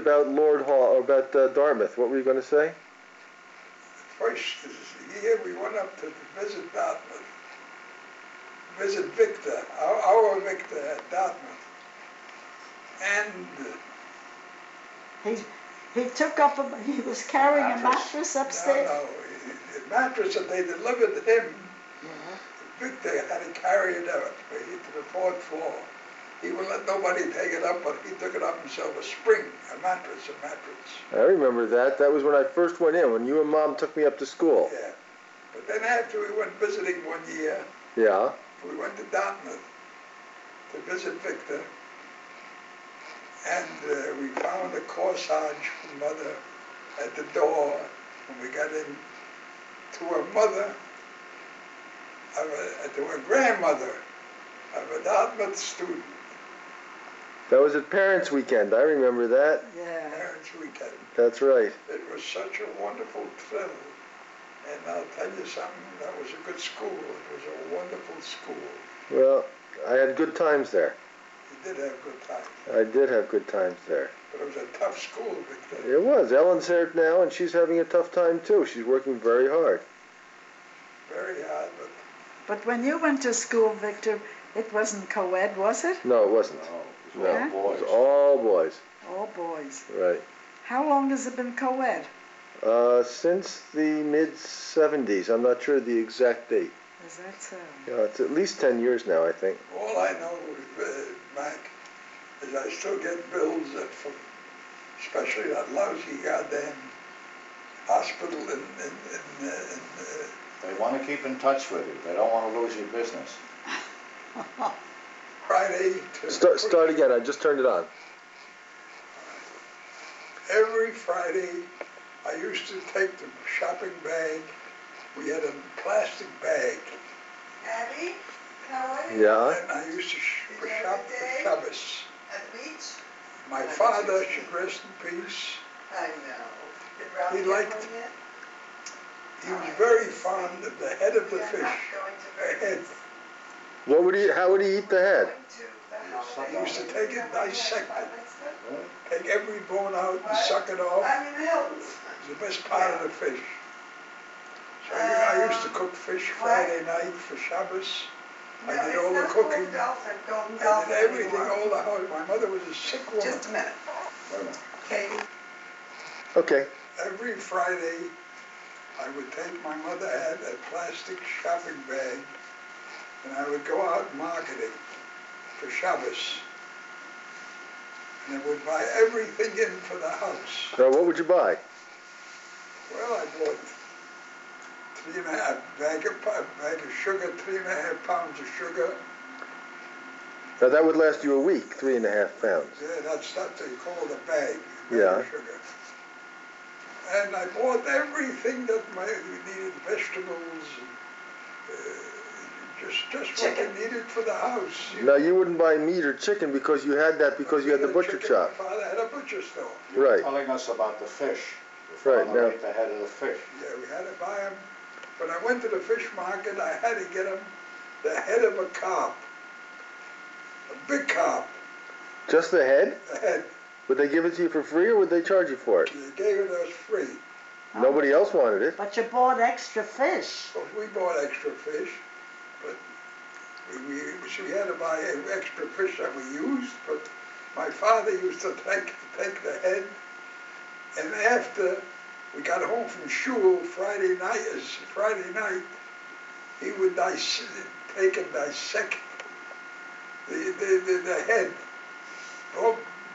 about Lord Hall, or about Dartmouth. What were you going to say? First year we went up to visit Dartmouth, visit Victor, our Victor at Dartmouth, and he took up he was carrying a mattress upstairs. No, the mattress that they delivered him. Yeah. Victor had to carry it up to the fourth floor. He wouldn't let nobody take it up, but he took it up himself. A mattress. I remember that. That was when I first went in, when you and Mom took me up to school. Yeah. But then after we went visiting one year, yeah, we went to Dartmouth to visit Victor, and we found a corsage mother at the door when we got in to her mother, to her grandmother of a Dartmouth student. That was at Parents' Weekend. I remember that. Yeah. Parents' Weekend. That's right. It was such a wonderful thrill. And I'll tell you something, that was a good school. It was a wonderful school. Well, I had good times there. You did have good times. I did have good times there. But it was a tough school, Victor. It was. Ellen's there now, and she's having a tough time, too. She's working very hard. Very hard, But when you went to school, Victor, it wasn't co-ed, was it? No, it wasn't. No, it was all boys. It was all boys. All boys. Right. How long has it been co-ed? Since the mid-'70s. I'm not sure the exact date. Is that so? Yeah, it's at least 10 years now, I think. all I know, Mac, is I still get bills from, especially that lousy goddamn hospital in They want to keep in touch with you. They don't want to lose your business. Friday to... Start again. I just turned it on. Every Friday, I used to take the shopping bag. We had a plastic bag. Abby, how are you? Yeah. And I used to shop for Shabbos. At the beach? My father should rest in peace. I know. Did Ralph He get liked- home yet? He was very fond of the head of the Yeah, fish. not going to The very head. What would he? How would he eat the head? Going to the holiday. He used to take it, dissect it, Really? take every bone out and suck it off. I'm in the hills. It's the best part of the fish. So I used to cook fish Friday night for Shabbos. I No, did it's all the not cooking. Golden I dolphin did everything, anymore. all the house. My mother was a sick woman. Just a minute. Wait a minute. Katie, Okay. Every Friday, I would take, my mother had a plastic shopping bag, and I would go out marketing for Shabbos. And I would buy everything in for the house. Now, what would you buy? Well, I bought 3.5 bag of sugar, 3.5 pounds of sugar. Now, that would last you a week, 3.5 pounds. Yeah, that's what they call the bag Yeah. of sugar. And I bought everything that we needed, vegetables, and just what they needed for the house. Now, you wouldn't buy meat or chicken because you had that because you had the butcher Chicken, shop. My father had a butcher store. You were Right. telling us about the fish. Right, Father now- ate the head of the fish. Yeah, we had to buy them. When I went to the fish market, I had to get them the head of a carp, a big carp, Just the head? the head. Would they give it to you for free or would they charge you for it? They gave it us free. Nobody else wanted it. But you bought extra fish. So we bought extra fish, but we had to buy extra fish that we used. But my father used to take the head, and after we got home from shul Friday night, he would take and dissect the head,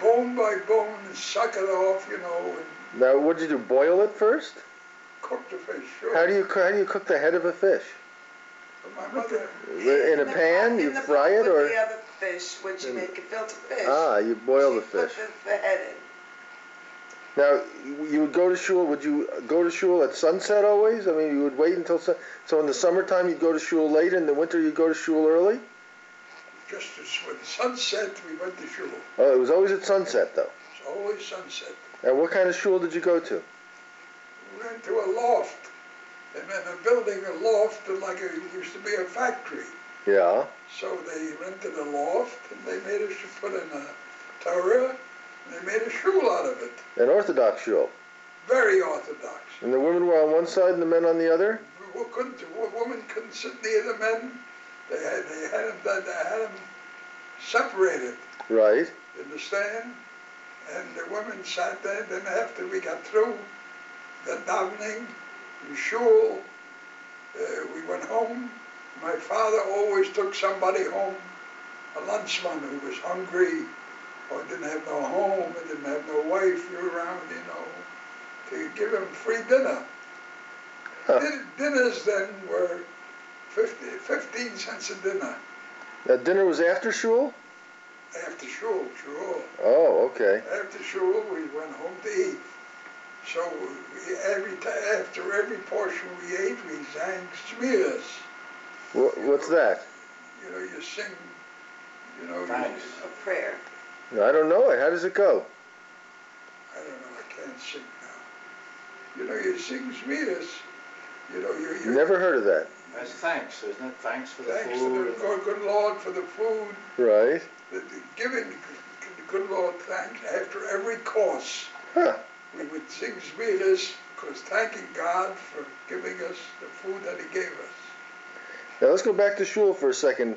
bone by bone, and suck it off, you know, and Now, what'd you do? Boil it first? cook the fish. Sure. How do you cook the head of a fish? But my mother. In a pan? You fry it with or? the other fish, when she make a filter fish. Ah, you boil the She put fish. the head in. Now, you would go to shul. Would you go to shul at sunset always? I mean, you would wait until so in the summertime you'd go to shul late, and in the winter you'd go to shul early. Just as when sunset, we went to shul. Oh, it was always at sunset though. It's always sunset. And what kind of shul did you go to? We went to a loft, and in a building, a loft, like it used to be a factory. Yeah. So they rented a loft, and they made us to put in a Torah, They made a shul out of it. An Orthodox shul. Very orthodox. And the women were on one side and the men on the other? Women couldn't sit near the men. They had them separated. Right. You understand? And the women sat there. Then after we got through the davening, the shul, we went home. My father always took somebody home, a lunchman who was hungry or didn't have no home and didn't have no wife around, you know, to give him free dinner. Huh. Dinners then were 15 cents a dinner. Now dinner was after shul? After shul, sure. Oh, okay. After shul, we went home to eat. So after every portion we ate, we sang smears. What's that? You know, you sing, you know. Thanks. A prayer. I don't know it. How does it go? I don't know, I can't sing now. You know, you sing smears. You know, you Never heard of that. That's thanks, isn't it? Thanks for the thanks food. to the good Lord for the food. Right. The giving the good Lord thanks after every course. Huh. We would sing smears because thanking God for giving us the food that He gave us. Now let's go back to shul for a second.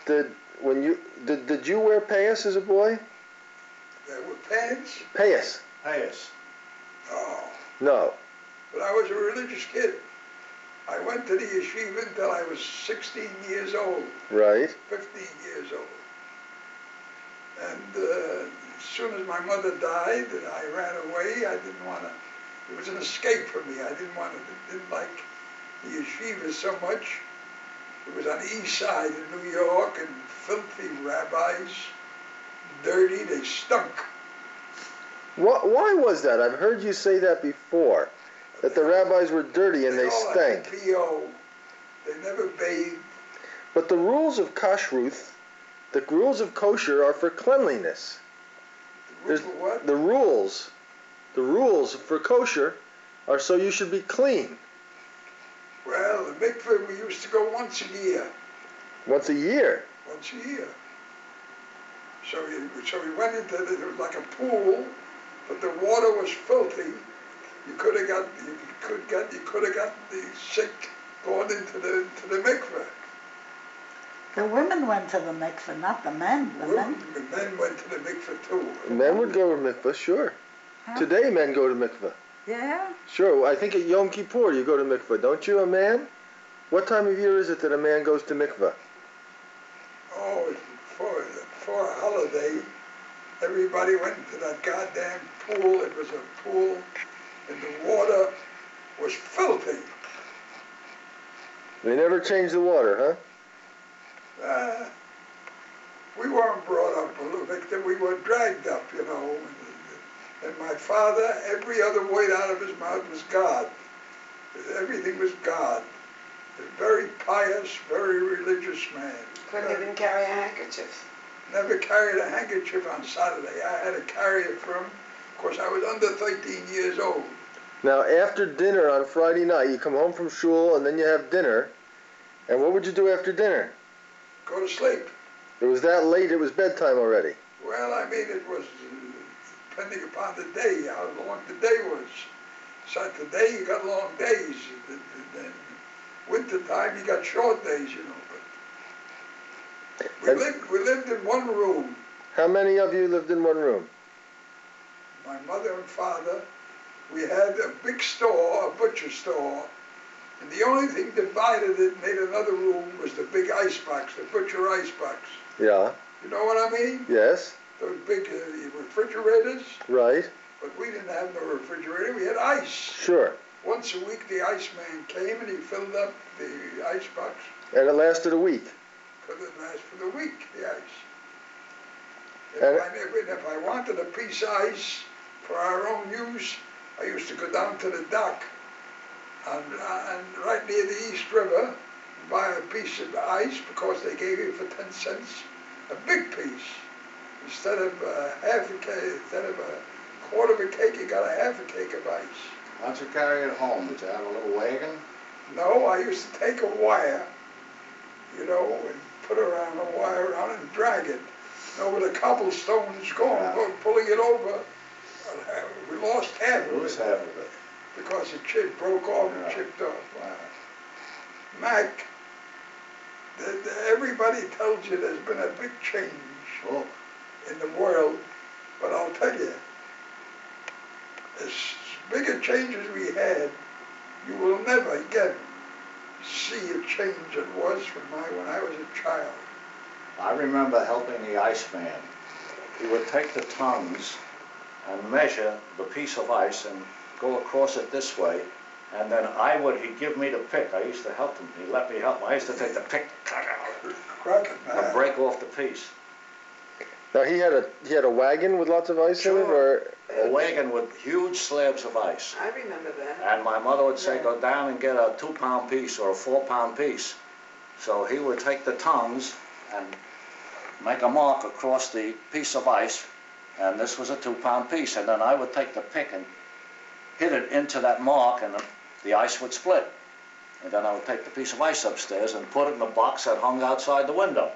Did you wear payas as a boy? There were pants. Payas? Payas. Oh, No. but I was a religious kid. I went to the yeshiva until I was 16 years old, Right. 15 years old. And as soon as my mother died, I ran away. I didn't want to. It was an escape for me. I didn't like the yeshiva so much. It was on the east side of New York, and filthy rabbis, dirty, they stunk. Why was that? I've heard you say that before, that the rabbis were dirty and they all had stank. P.O. They never bathed. But the rules of kashrut, the rules of kosher are for cleanliness. The roof of what? The rules for kosher are so you should be clean. Well, the mikveh, we used to go once a year. Once a year. Once a year. So we went into it was like a pool, but the water was filthy. You could have got the sick going into the mikveh. The women went to the mikveh, not the men. The men. Men went to the mikveh too. Men would go to mikveh, sure. Huh? Today men go to mikveh. Yeah. Sure, I think at Yom Kippur you go to mikveh, don't you, a man? What time of year is it that a man goes to mikveh? Oh, for a holiday, everybody went to that goddamn pool. It was a pool, and the water was filthy. They never change the water, huh? We weren't brought up, Victor. We were dragged up, you know. And my father, every other word out of his mouth was God. Everything was God. A very pious, very religious man. Couldn't even carry a handkerchief. Never carried a handkerchief on Saturday. I had to carry it for him. Of course, I was under 13 years old. Now, after dinner on Friday night, you come home from shul and then you have dinner. And what would you do after dinner? Go to sleep. It was that late, it was bedtime already. Well, I mean, it was depending upon the day, how long the day was. So today you got long days. Then winter time you got short days, you know. But we lived in one room. How many of you lived in one room? My mother and father. We had a big store, a butcher store, and the only thing divided it, made another room, was the big ice box, the butcher ice box. Yeah. You know what I mean? Yes. Those big refrigerators. Right. But we didn't have no refrigerator. We had ice. Sure. Once a week, the iceman came and he filled up the ice box. And it lasted a week. Could it last for the week, the ice. And If I wanted a piece of ice for our own use, I used to go down to the dock and right near the East River, buy a piece of ice because they gave you for 10 cents a big piece. Instead of half a cake, instead of a quarter of a cake, you got a half a cake of ice. How'd you carry it home? Did you have a little wagon? No, I used to take a wire, you know, and put around a wire around it and drag it. With the cobblestones pulling it over. We lost half of Lose it half of it. because the chip broke off and chipped off. Wow. Mac, everybody tells you there's been a big change in the world, but I'll tell you, as big a change as we had, you will never again see a change it was from when I was a child. I remember helping the iceman. He would take the tongues and measure the piece of ice and go across it this way, and then he'd give me the pick. I used to help him. He let me help him. I used to take the pick and break off the piece. Now he had a wagon with lots of ice in it, or a wagon with huge slabs of ice. I remember that. And my mother would say, go down and get a 2-pound piece or a 4-pound piece. So he would take the tongues and make a mark across the piece of ice, and this was a 2-pound piece, and then I would take the pick and hit it into that mark, and the ice would split. And then I would take the piece of ice upstairs and put it in a box that hung outside the window.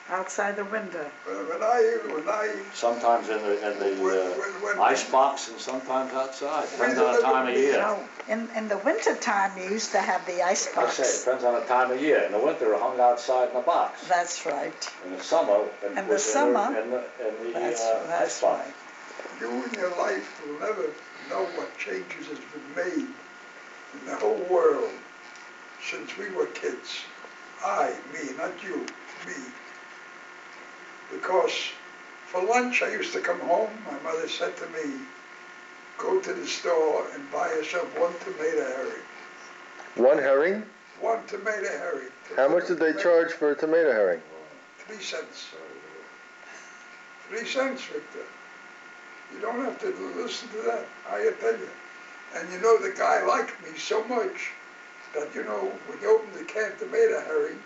Outside the window. When I sometimes in the ice box and sometimes outside. Depends on the time of year. No, in the winter time you used to have the ice I box. say it depends on the time of year. In the winter it hung outside in a box. That's right. In the summer it In was the summer, in the that's ice box. right. You in your life will never know what changes has been made in the whole world since we were kids. Me, not you, me. Because for lunch I used to come home, my mother said to me, go to the store and buy yourself 1 tomato herring. 1 herring? 1 tomato herring. How much did they charge for a tomato herring? 3 cents. 3 cents, Victor. You don't have to listen to that, I tell you. And you know, the guy liked me so much that, you know, when you open the canned tomato herring,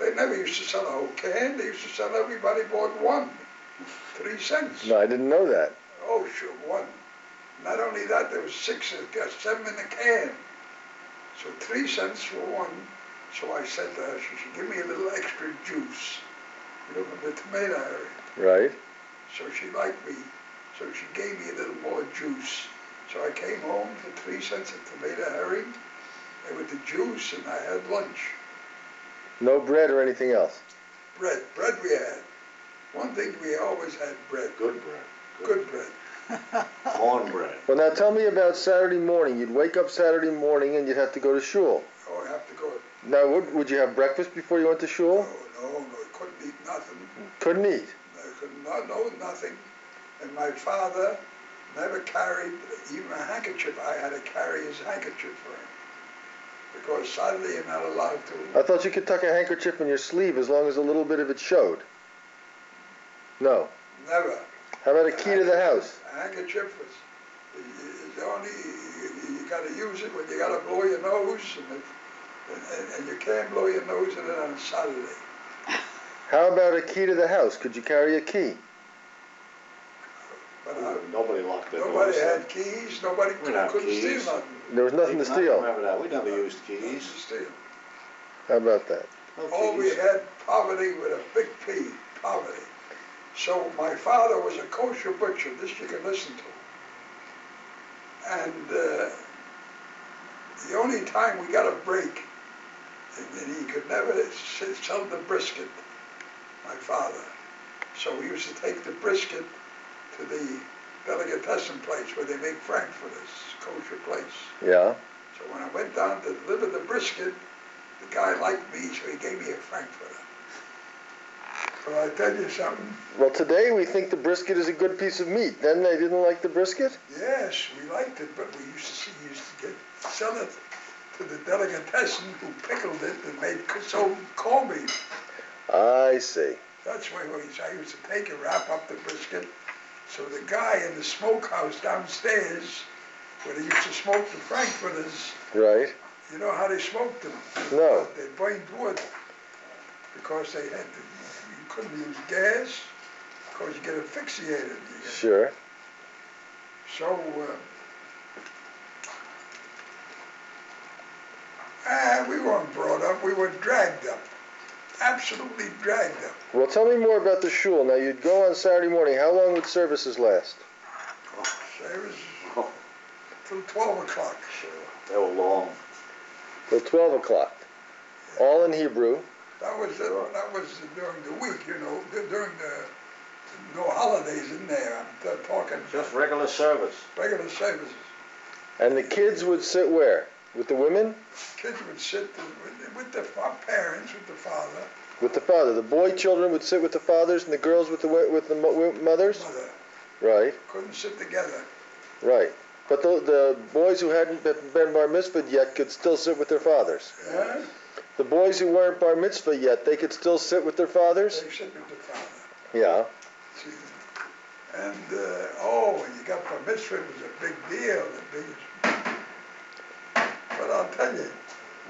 they never used to sell a whole can. They used to sell everybody bought 1. 3 cents. No, I didn't know that. Oh, sure, 1. Not only that, there was 6 or 7 in the can. So 3 cents for 1. So I said to her, she should give me a little extra juice, you know, from the tomato herring. Right. So she liked me. So she gave me a little more juice. So I came home for 3 cents of tomato herring, and with the juice, and I had lunch. No bread or anything else? Bread we had. One thing, we always had bread. Good bread. Good bread. Cornbread. Well, now tell me about Saturday morning. You'd wake up Saturday morning and you'd have to go to shul. Oh, I have to go. Now, would you have breakfast before you went to shul? No, couldn't eat nothing. Couldn't eat? I could not, no, nothing. And my father never carried even a handkerchief. I had to carry his handkerchief for him. Because Saturday you're not allowed to. I thought you could tuck a handkerchief in your sleeve as long as a little bit of it showed. No. Never. How about a key to the house? A handkerchief is only, you got to use it when you got to blow your nose, and you can't blow your nose in it on Saturday. How about a key to the house? Could you carry a key? But Nobody locked their doors. nobody had keys. Nobody couldn't steal nothing. There was nothing to I steal. remember that. We never used Nothing keys. to steal. How about that? No All we keys. had, poverty with a big P, poverty. So my father was a kosher butcher, this you can listen to. And the only time we got a break, and he could never sell the brisket, my father. So we used to take the brisket to the delicatessen place where they make frankfurters, kosher place. Yeah. So when I went down to deliver the brisket, the guy liked me, so he gave me a frankfurter. But I tell you something. Well, today we think the brisket is a good piece of meat. Then they didn't like the brisket? Yes, we liked it, but we used to sell it to the delicatessen who pickled it and made corned beef. I see. That's why I used to take and wrap up the brisket. So the guy in the smokehouse downstairs, where they used to smoke the frankfurters, Right. you know how they smoked them? No. They burned wood because they had to, you couldn't use gas because you get asphyxiated. Sure. So we weren't brought up, we were dragged up. absolutely dragged them. Well, tell me more about the shul. Now, you'd go on Saturday morning. How long would services last? Service till 12 o'clock. They were long. Till 12 o'clock. All in Hebrew. That was during the week, you know, during the no holidays in there. I'm talking Just regular service. regular services. And the kids would sit where? With the women? Kids would sit with the parents, with the father, With the father. The boy children would sit with the fathers, and the girls with the mothers? mother. Right, Couldn't sit together. right. But the boys who hadn't been bar mitzvahed yet could still sit with their fathers. Yeah? The boys who weren't bar mitzvah yet, they could still sit with their fathers? They sit with the father. Yeah. See? And, when you got bar mitzvah, it was a big deal. But I'll tell you,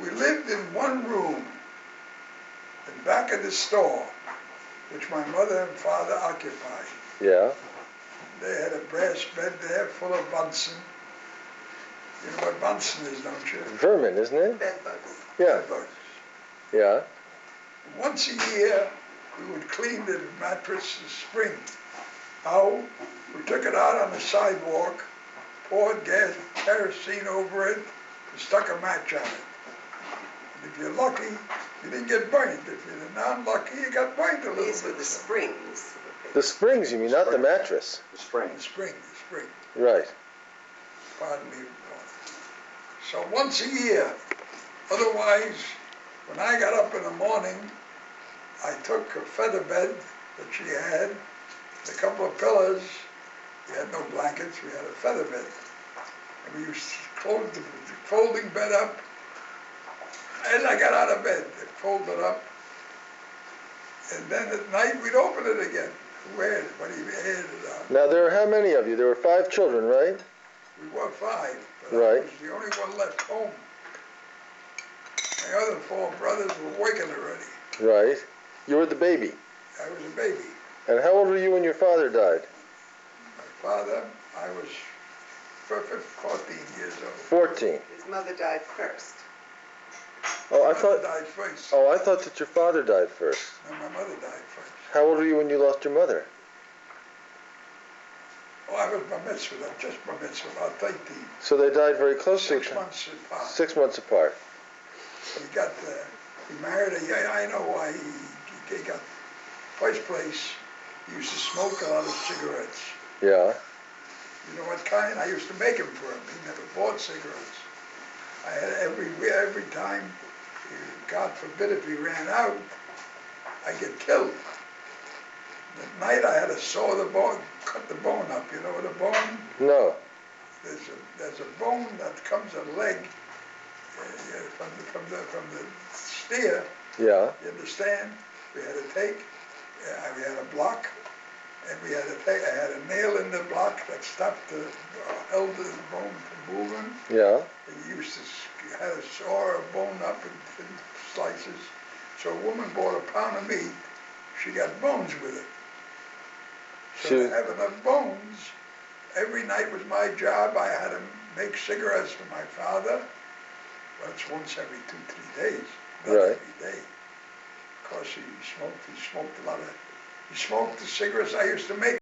we lived in one room, in back of the store, which my mother and father occupied. Yeah. They had a brass bed there full of Bunsen. You know what Bunsen is, don't you? Vermin, isn't it? Bed bugs. Yeah. Bugs. Yeah. Once a year, we would clean the mattress in spring. How? We took it out on the sidewalk, poured kerosene over it, and stuck a match on it. And if you're lucky, you didn't get burnt. If you're not lucky, you got burnt a little These were bit. the springs. The springs, you mean, not the mattress. The spring. The spring. Right. Pardon me. So once a year. Otherwise, when I got up in the morning, I took a feather bed that she had, a couple of pillows. We had no blankets, we had a feather bed. And we used to close the folding bed up. As I got out of bed, it folded up. And then at night, we'd open it again. Who had it? What he had it on. Now, there were how many of you? There were 5 children, right? We were 5, but Right. I was the only one left home. My other 4 brothers were working already. Right. You were the baby. I was a baby. And how old were you when your father died? My father, I was 14 years old. 14. His mother died first. Oh, My I mother thought. died first. Oh, I thought that your father died first. No, my mother died first. How old were you when you lost your mother? Oh, I was bar mitzvah, just bar mitzvah, about 13. So they died very close to 6 each other. months apart. 6 months apart. He married I know why he got, first place, he used to smoke a lot of cigarettes. Yeah. You know what kind? I used to make him for him. He never bought cigarettes. I had every time, God forbid if he ran out, I'd get killed. At night I had to saw the bone, cut the bone up. You know what a bone? No. There's a bone that comes a leg from the steer. Yeah. You understand? We had to take. We had a block, and we had to take. I had a nail in the block that stopped held the bone from moving. Yeah. And you used to had to saw a bone up in slices. So a woman bought a pound of meat. She got bones with it. So to have enough bones, every night was my job. I had to make cigarettes for my father. That's once every 2-3 days. Not Right. every day. Of course, he smoked a lot of, he smoked the cigarettes I used to make.